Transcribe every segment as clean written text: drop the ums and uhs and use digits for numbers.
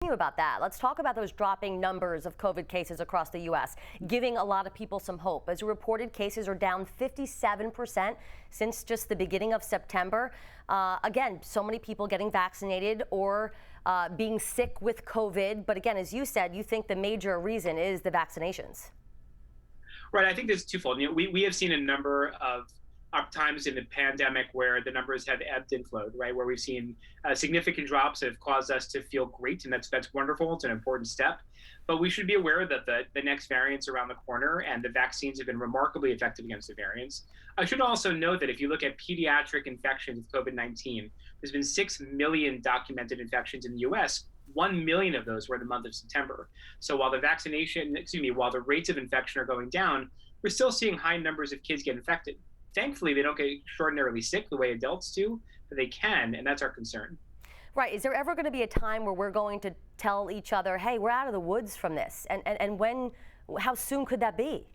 You about that. Let's talk about those dropping numbers of COVID cases across the U.S., giving a lot of people some hope. As reported, cases are down 57% since just the beginning of September. Again, so many people getting vaccinated or being sick with COVID. But again, as you said, you think the major reason is the vaccinations. Right. I think there's twofold. We have seen a number of times in the pandemic where the numbers have ebbed and flowed, right? Where we've seen significant drops that have caused us to feel great, and that's wonderful. It's an important step, but we should be aware that the next variant's around the corner, and the vaccines have been remarkably effective against the variants. I should also note that if you look at pediatric infections with COVID-19, there's been 6 million documented infections in the U.S. 1 million of those were in the month of September. So while while the rates of infection are going down, we're still seeing high numbers of kids get infected. Thankfully, they don't get extraordinarily sick the way adults do, but they can, and that's our concern. Right. Is there ever going to be a time where we're going to tell each other, hey, we're out of the woods from this? And when, how soon could that be?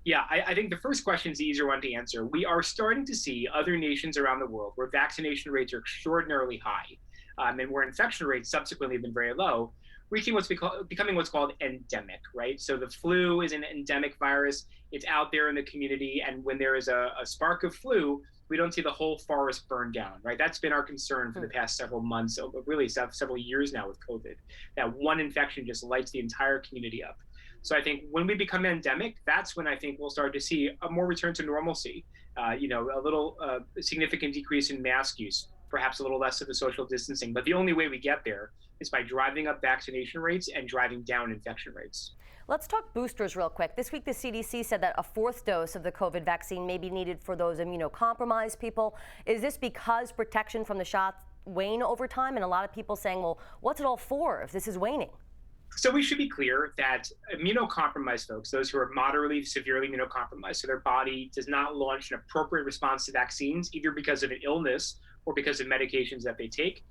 Yeah, I think the first question is the easier one to answer. We are starting to see other nations around the world where vaccination rates are extraordinarily high, and where infection rates subsequently have been very low, reaching becoming what's called endemic, right? So the flu is an endemic virus. It's out there in the community, and when there is a spark of flu, we don't see the whole forest burn down, right? That's been our concern for the past several months, really several years now with COVID, that one infection just lights the entire community up. So I think when we become endemic, that's when I think we'll start to see a more return to normalcy. A little significant decrease in mask use, perhaps a little less of the social distancing. But the only way we get there is by driving up vaccination rates and driving down infection rates. Let's talk boosters real quick. This week, the CDC said that a fourth dose of the COVID vaccine may be needed for those immunocompromised people. Is this because protection from the shots wane over time? And a lot of people saying, well, what's it all for if this is waning? So we should be clear that immunocompromised folks, those who are moderately, severely immunocompromised, so their body does not launch an appropriate response to vaccines, either because of an illness or because of medications that they take,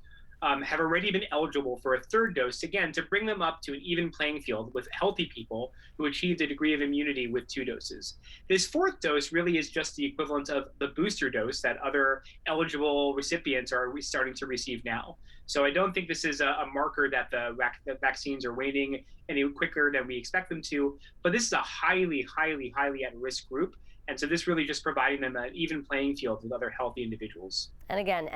have already been eligible for a third dose, again, to bring them up to an even playing field with healthy people who achieved a degree of immunity with 2 doses. This fourth dose really is just the equivalent of the booster dose that other eligible recipients are starting to receive now. So I don't think this is a marker that the vaccines are waning any quicker than we expect them to, but this is a highly, highly, highly at-risk group. And so this really just providing them an even playing field with other healthy individuals. And again,